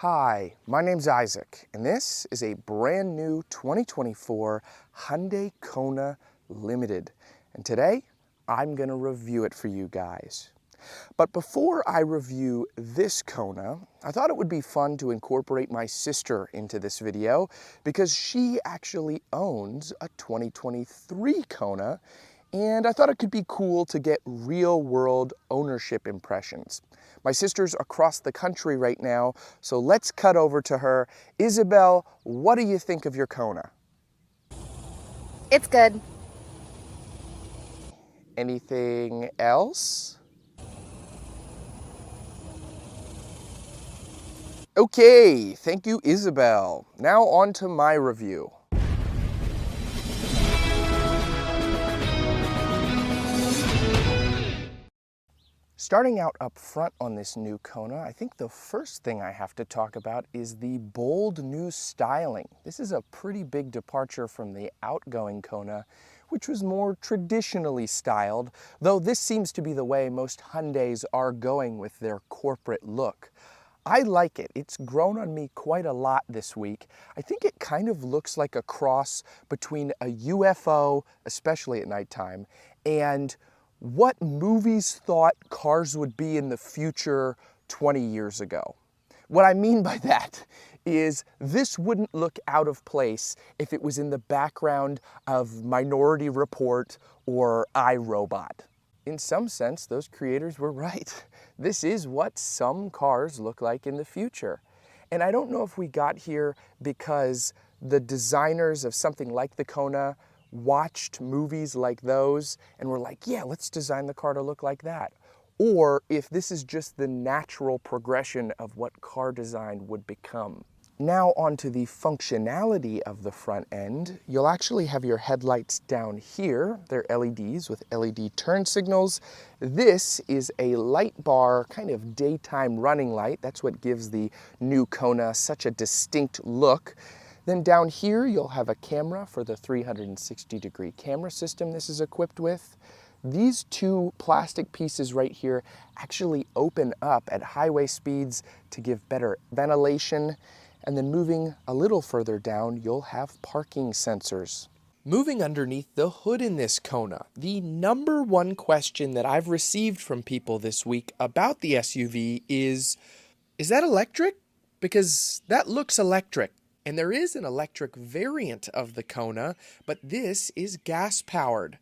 Hi, my name's Isaac, and this is a brand new 2024 Hyundai Kona Limited. And today, I'm going to review it for you guys. But before I review this Kona, I thought it would be fun to incorporate my sister into this video because she actually owns a 2023 Kona, and I thought it could be cool to get real-world ownership impressions. My sister's across the country right now, so let's cut over to her. Isabel, what do you think of your Kona? It's good. Anything else? Okay, thank you, Isabel. Now on to my review. Starting out up front on this new Kona, I think the first thing I have to talk about is the bold new styling. This is a pretty big departure from the outgoing Kona, which was more traditionally styled, though this seems to be the way most Hyundais are going with their corporate look. I like it. It's grown on me quite a lot this week. I think it kind of looks like a cross between a UFO, especially at nighttime, and what movies thought cars would be in the future 20 years ago. What I mean by that is this wouldn't look out of place if it was in the background of Minority Report or iRobot. In some sense, those creators were right. This is what some cars look like in the future. And I don't know if we got here because the designers of something like the Kona watched movies like those and were like, yeah, let's design the car to look like that. Or if this is just the natural progression of what car design would become. Now onto the functionality of the front end. You'll actually have your headlights down here. They're LEDs with LED turn signals. This is a light bar, kind of daytime running light. That's what gives the new Kona such a distinct look. Then down here, you'll have a camera for the 360-degree camera system this is equipped with. These two plastic pieces right here actually open up at highway speeds to give better ventilation. And then moving a little further down, you'll have parking sensors. Moving underneath the hood in this Kona, the number one question that I've received from people this week about the SUV is that electric? Because that looks electric. And there is an electric variant of the Kona, but this is gas-powered.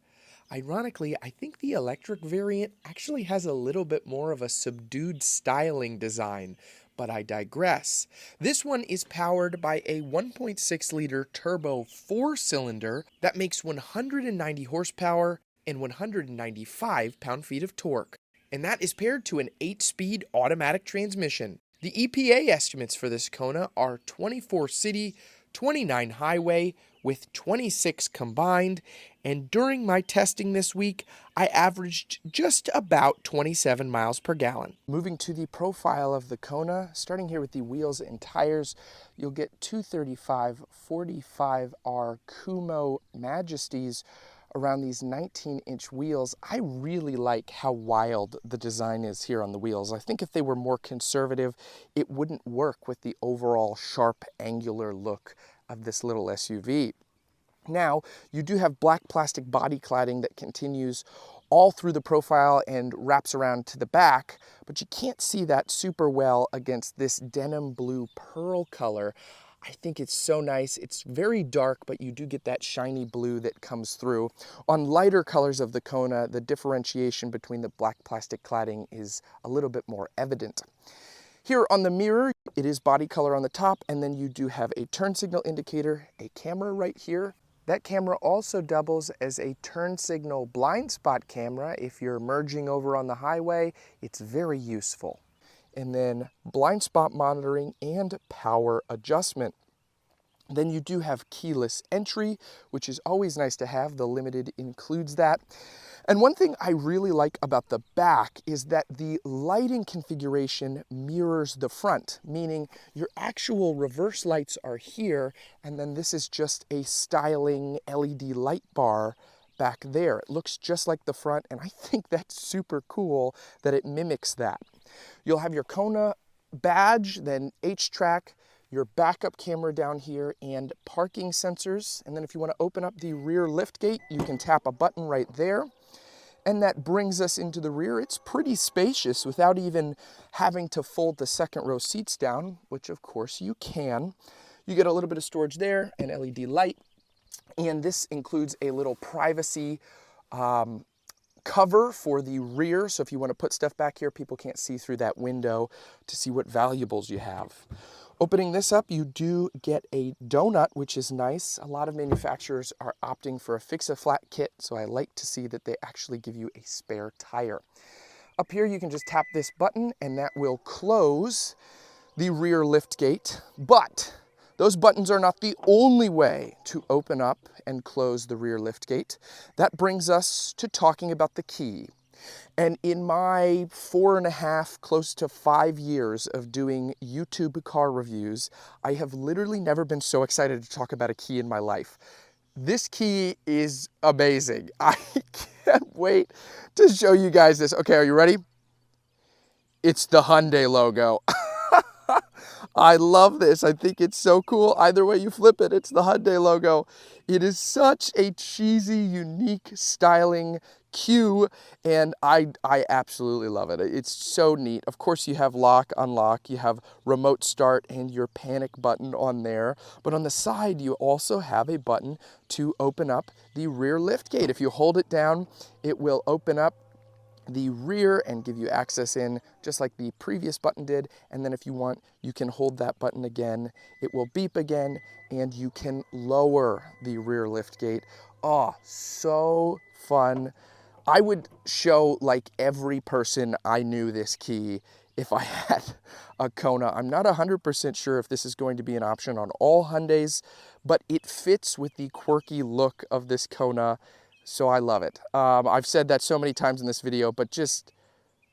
Ironically, I think the electric variant actually has a little bit more of a subdued styling design, but I digress. This one is powered by a 1.6-liter turbo 4-cylinder that makes 190 horsepower and 195 pound-feet of torque. And that is paired to an 8-speed automatic transmission. The EPA estimates for this Kona are 24 city, 29 highway, with 26 combined, and during my testing this week, I averaged just about 27 miles per gallon. Moving to the profile of the Kona, starting here with the wheels and tires, you'll get 235 45R Kumo Majesties around these 19-inch wheels. I really like how wild the design is here on the wheels. I think if they were more conservative, it wouldn't work with the overall sharp, angular look of this little SUV. Now, you do have black plastic body cladding that continues all through the profile and wraps around to the back, but you can't see that super well against this denim blue pearl color. I think it's so nice. It's very dark, but you do get that shiny blue that comes through. On lighter colors of the Kona, the differentiation between the black plastic cladding is a little bit more evident. Here on the mirror, it is body color on the top, and then you do have a turn signal indicator, a camera right here. That camera also doubles as a turn signal blind spot camera. If you're merging over on the highway, it's very useful. And then blind spot monitoring and power adjustment. Then you do have keyless entry, which is always nice to have. The Limited includes that. And one thing I really like about the back is that the lighting configuration mirrors the front, meaning your actual reverse lights are here, and then this is just a styling LED light bar back there. It looks just like the front, and I think that's super cool that it mimics that. You'll have your Kona badge, then H-track, your backup camera down here, and parking sensors. And then if you want to open up the rear lift gate, you can tap a button right there. And that brings us into the rear. It's pretty spacious without even having to fold the second row seats down, which of course you can. You get a little bit of storage there, an LED light, and this includes a little privacy cover for the rear. So if you want to put stuff back here, people can't see through that window to see what valuables you have. Opening this up, you do get a donut, which is nice. A lot of manufacturers are opting for a fix-a-flat kit, so I like to see that they actually give you a spare tire. Up here, you can just tap this button, and that will close the rear lift gate. But those buttons are not the only way to open up and close the rear lift gate. That brings us to talking about the key. And in my 4.5, close to 5 years of doing YouTube car reviews, I have literally never been so excited to talk about a key in my life. This key is amazing. I can't wait to show you guys this. Okay, are you ready? It's the Hyundai logo. I love this. I think it's so cool. Either way you flip it, it's the Hyundai logo. It is such a cheesy, unique styling cue, and I absolutely love it. It's so neat. Of course, you have lock, unlock, you have remote start and your panic button on there. But on the side, you also have a button to open up the rear lift gate. If you hold it down, it will open up the rear and give you access in just like the previous button did. And then if you want, you can hold that button again. It will beep again and you can lower the rear lift gate. Oh, so fun. I would show like every person I knew this key if I had a Kona. I'm not 100% sure if this is going to be an option on all Hyundais, but it fits with the quirky look of this Kona. So I love it. I've said that so many times in this video, but just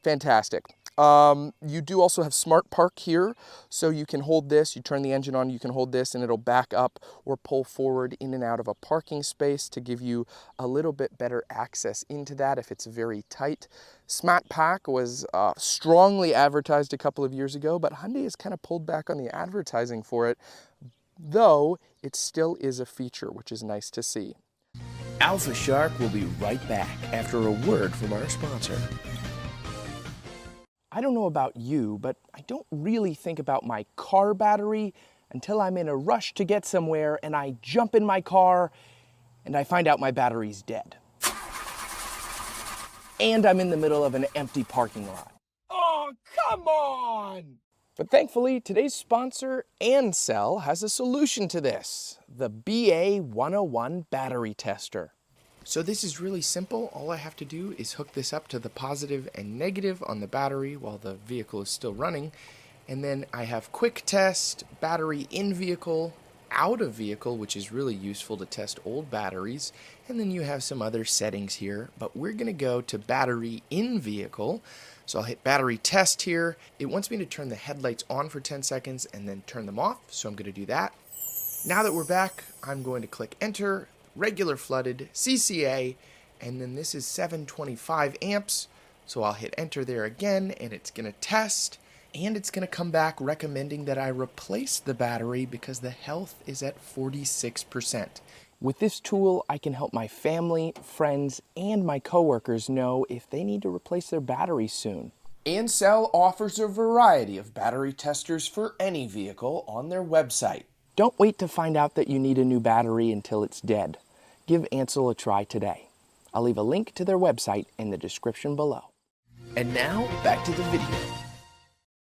fantastic. You do also have Smart Park here, so you can hold this, you turn the engine on, you can hold this and it'll back up or pull forward in and out of a parking space to give you a little bit better access into that if it's very tight. Smart Pack was strongly advertised a couple of years ago, but Hyundai has kind of pulled back on the advertising for it, though it still is a feature, which is nice to see. Alpha Shark will be right back after a word from our sponsor. I don't know about you, but I don't really think about my car battery until I'm in a rush to get somewhere and I jump in my car and I find out my battery's dead. And I'm in the middle of an empty parking lot. Oh, come on! But thankfully, today's sponsor, Ancel, has a solution to this, the BA101 battery tester. So this is really simple. All I have to do is hook this up to the positive and negative on the battery while the vehicle is still running. And then I have quick test, battery in vehicle, out of vehicle, which is really useful to test old batteries. And then you have some other settings here, but we're gonna go to battery in vehicle. So I'll hit battery test here. It wants me to turn the headlights on for 10 seconds and then turn them off. So I'm gonna do that. Now that we're back, I'm going to click enter, regular flooded, CCA, and then this is 725 amps. So I'll hit enter there again and it's gonna test and it's gonna come back recommending that I replace the battery because the health is at 46%. With this tool, I can help my family, friends, and my coworkers know if they need to replace their battery soon. Ancel offers a variety of battery testers for any vehicle on their website. Don't wait to find out that you need a new battery until it's dead. Give Ancel a try today. I'll leave a link to their website in the description below. And now, back to the video.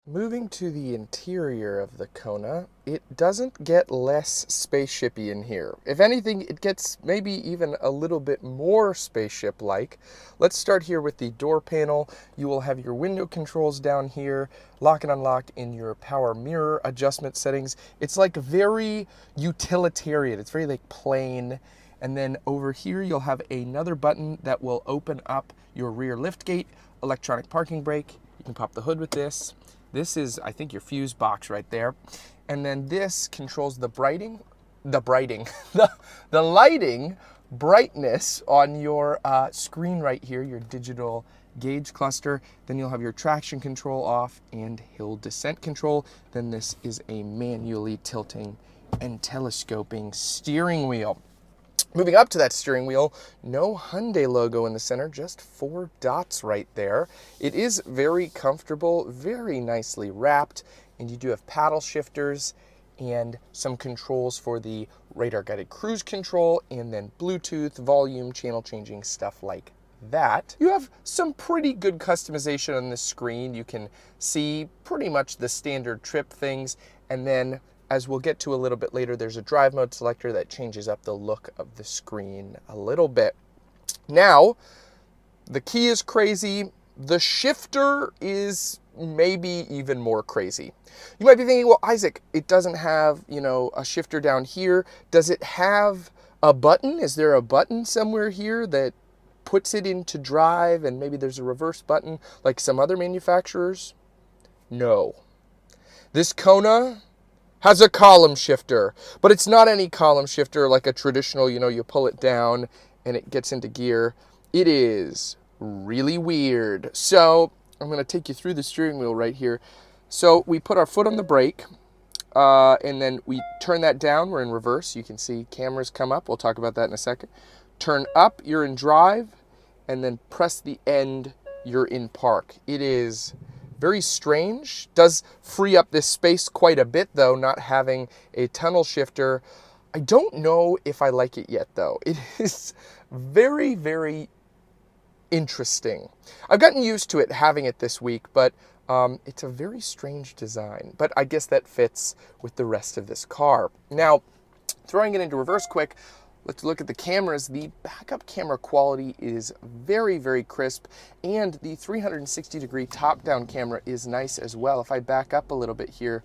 Moving to the interior of the Kona, it doesn't get less spaceshipy in here. If anything, it gets maybe even a little bit more spaceship-like. Let's start here with the door panel. You will have your window controls down here, lock and unlock in your power mirror adjustment settings. It's like very utilitarian. It's very like plain. And then over here, you'll have another button that will open up your rear lift gate, electronic parking brake. You can pop the hood with this. This is, I think, your fuse box right there. And then this controls the lighting brightness on your screen right here, your digital gauge cluster. Then you'll have your traction control off and hill descent control. Then this is a manually tilting and telescoping steering wheel. Moving up to that steering wheel, no Hyundai logo in the center, just 4 dots right there. It is very comfortable, very nicely wrapped, and you do have paddle shifters and some controls for the radar guided cruise control, and then Bluetooth, volume, channel changing, stuff like that. You have some pretty good customization on this screen. You can see pretty much the standard trip things, and then as we'll get to a little bit later, there's a drive mode selector that changes up the look of the screen a little bit. Now, the key is crazy. The shifter is maybe even more crazy. You might be thinking, well, Isaac, it doesn't have, a shifter down here. Does it have a button? Is there a button somewhere here that puts it into drive, and maybe there's a reverse button like some other manufacturers? No. This Kona has a column shifter, but it's not any column shifter like a traditional, you pull it down and it gets into gear. It is really weird. So I'm going to take you through the steering wheel right here. So we put our foot on the brake, and then we turn that down. We're in reverse. You can see cameras come up. We'll talk about that in a second. Turn up, you're in drive, and then press the end, you're in park. It is very strange. Does free up this space quite a bit, though, not having a tunnel shifter. I don't know if I like it yet, though. It is very, very interesting. I've gotten used to it having it this week, but it's a very strange design. But I guess that fits with the rest of this car. Now, throwing it into reverse quick, let's look at the cameras. The backup camera quality is very, very crisp, and the 360-degree top-down camera is nice as well. If I back up a little bit here,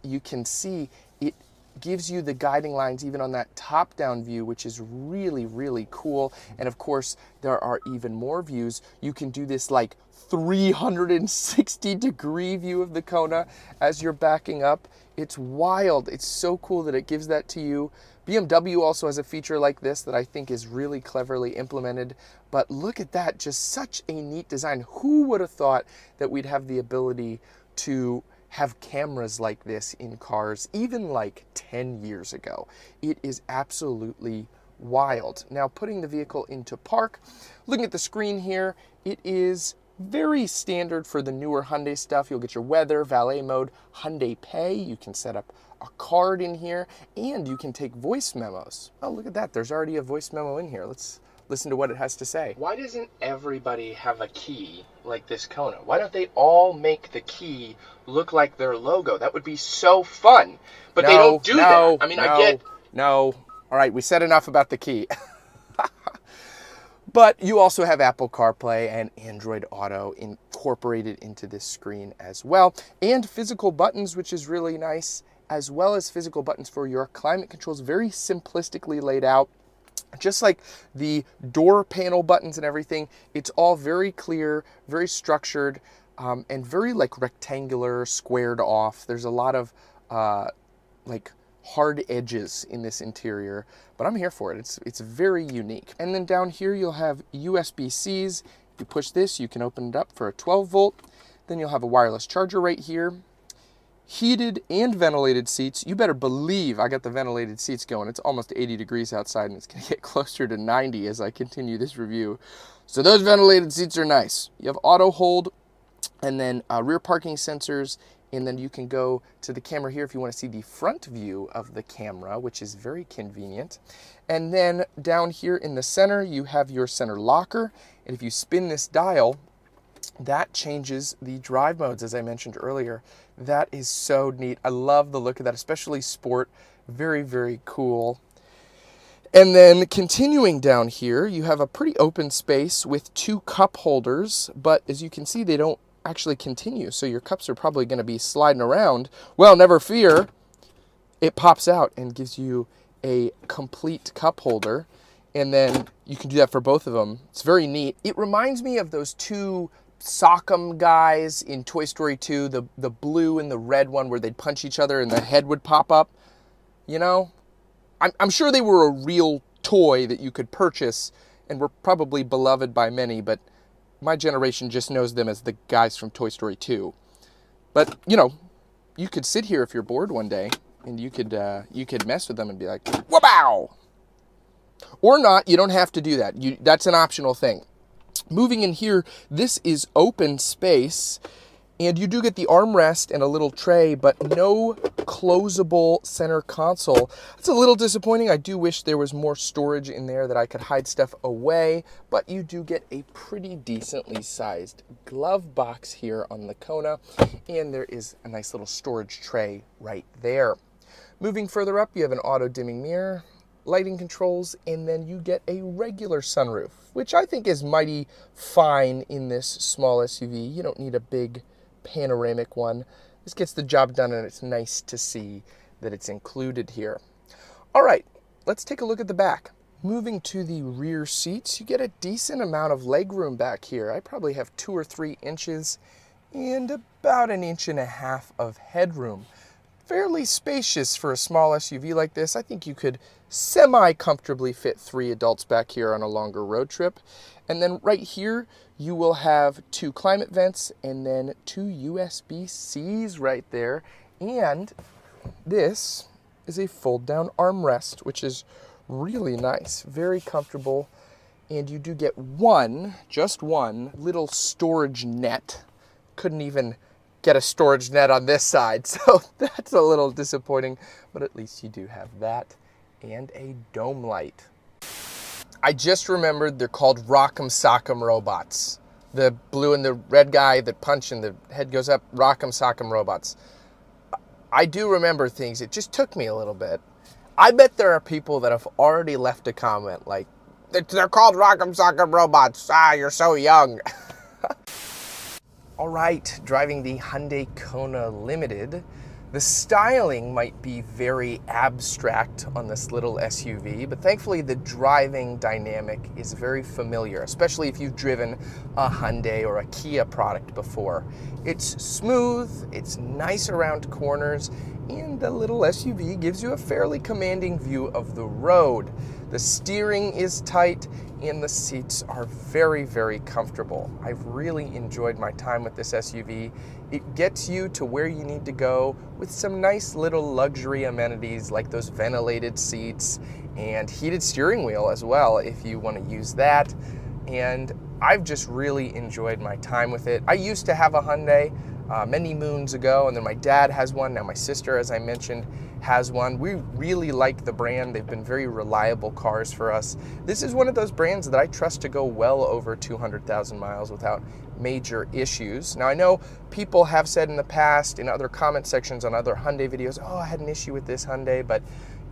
you can see it gives you the guiding lines even on that top-down view, which is really, really cool. And of course, there are even more views. You can do this like 360-degree view of the Kona as you're backing up. It's wild. It's so cool that it gives that to you. BMW also has a feature like this that I think is really cleverly implemented. But look at that, just such a neat design. Who would have thought that we'd have the ability to have cameras like this in cars even like 10 years ago? It is absolutely wild. Now, putting the vehicle into park, looking at the screen here, it is very standard for the newer Hyundai stuff. You'll get your weather, valet mode, Hyundai Pay. You can set up a card in here, and you can take voice memos. Oh, look at that. There's already a voice memo in here. Let's listen to what it has to say. Why doesn't everybody have a key like this Kona? Why don't they all make the key look like their logo? That would be so fun. But they don't do that. I mean, I get... No. All right, we said enough about the key. But you also have Apple CarPlay and Android Auto incorporated into this screen as well. And physical buttons, which is really nice, as well as physical buttons for your climate controls, very simplistically laid out. Just like the door panel buttons and everything, it's all very clear, very structured, and very like rectangular, squared off. There's a lot of like hard edges in this interior, but I'm here for it. It's very unique. And then down here you'll have USB-Cs. You push this, you can open it up for a 12 volt. Then you'll have a wireless charger right here. Heated and ventilated seats. You better believe I got the ventilated seats going. It's almost 80 degrees outside, and it's going to get closer to 90 as I continue this review. So those ventilated seats are nice. You have auto hold, and then rear parking sensors, and then you can go to the camera here if you want to see the front view of the camera, which is very convenient. And then down here in the center, you have your center locker, and if you spin this dial, that changes the drive modes, as I mentioned earlier. That is so neat. I love the look of that, especially sport. Very, very cool. And then continuing down here, you have a pretty open space with 2 cup holders, but as you can see, they don't actually continue, so your cups are probably going to be sliding around. Well, never fear. It pops out and gives you a complete cup holder, and then you can do that for both of them. It's very neat. It reminds me of those 2 Sock'em guys in Toy Story 2, the blue and the red one where they'd punch each other and the head would pop up. You know, I'm sure they were a real toy that you could purchase and were probably beloved by many, but my generation just knows them as the guys from Toy Story 2. But, you know, you could sit here if you're bored one day, and you could mess with them and be like, wow! Or not, you don't have to do that. That's an optional thing. Moving in here, this is open space, and you do get the armrest and a little tray, but no closable center console. It's a little disappointing. I do wish there was more storage in there that I could hide stuff away, but you do get a pretty decently sized glove box here on the Kona, and there is a nice little storage tray right there. Moving further up, you have an auto dimming mirror, lighting controls, and then you get a regular sunroof, which I think is mighty fine in this small SUV. You don't need a big panoramic one. This gets the job done, and it's nice to see that it's included here. All right, let's take a look at the back. Moving to the rear seats, you get a decent amount of legroom back here. I probably have 2 or 3 inches and about 1.5 inches of headroom. Fairly spacious for a small SUV like this. I think you could semi-comfortably fit 3 adults back here on a longer road trip. And then right here, you will have 2 climate vents and then 2 USB-Cs right there. And this is a fold-down armrest, which is really nice, very comfortable. And you do get just one little storage net. Couldn't even get a storage net on this side, so that's a little disappointing, but at least you do have that and a dome light. I just remembered they're called Rock'em Sock'em robots. The blue and the red guy that punch and the head goes up, Rock'em Sock'em robots. I do remember things. It just took me a little bit. I bet there are people that have already left a comment like, they're called Rock'em Sock'em robots. Ah, you're so young. All right, driving the Hyundai Kona Limited. The styling might be very abstract on this little SUV, but thankfully the driving dynamic is very familiar, especially if you've driven a Hyundai or a Kia product before. It's smooth, it's nice around corners, and the little SUV gives you a fairly commanding view of the road. The steering is tight, and the seats are very, very comfortable. I've really enjoyed my time with this SUV. It gets you to where you need to go with some nice little luxury amenities like those ventilated seats and heated steering wheel as well if you want to use that. And I've just really enjoyed my time with it. I used to have a Hyundai many moons ago, and then my dad has one. Now my sister, as I mentioned, has one. We really like the brand. They've been very reliable cars for us. This is one of those brands that I trust to go well over 200,000 miles without major issues. Now I know people have said in the past in other comment sections on other Hyundai videos, oh, I had an issue with this Hyundai, but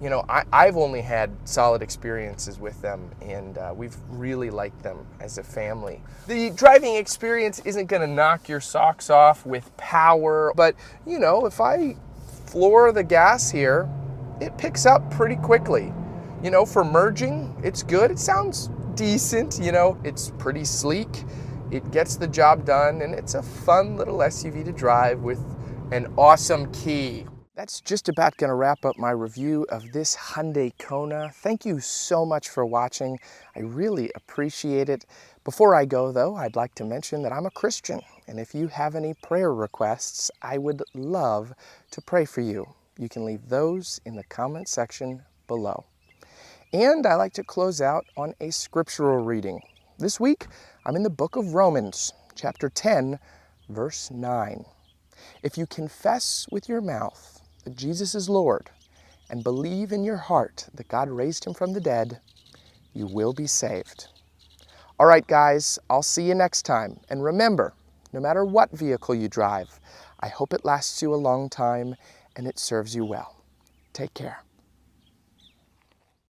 you know, I've only had solid experiences with them, and we've really liked them as a family. The driving experience isn't gonna knock your socks off with power, but you know, if I floor the gas here, it picks up pretty quickly. You know, for merging, it's good. It sounds decent, you know, it's pretty sleek. It gets the job done, and it's a fun little SUV to drive with an awesome key. That's just about going to wrap up my review of this Hyundai Kona. Thank you so much for watching. I really appreciate it. Before I go, though, I'd like to mention that I'm a Christian, and if you have any prayer requests, I would love to pray for you. You can leave those in the comment section below. And I like to close out on a scriptural reading. This week, I'm in the book of Romans, chapter 10, verse 9. If you confess with your mouth that Jesus is Lord and believe in your heart that God raised him from the dead, you will be saved. All right, guys, I'll see you next time. And remember, no matter what vehicle you drive, I hope it lasts you a long time and it serves you well. Take care.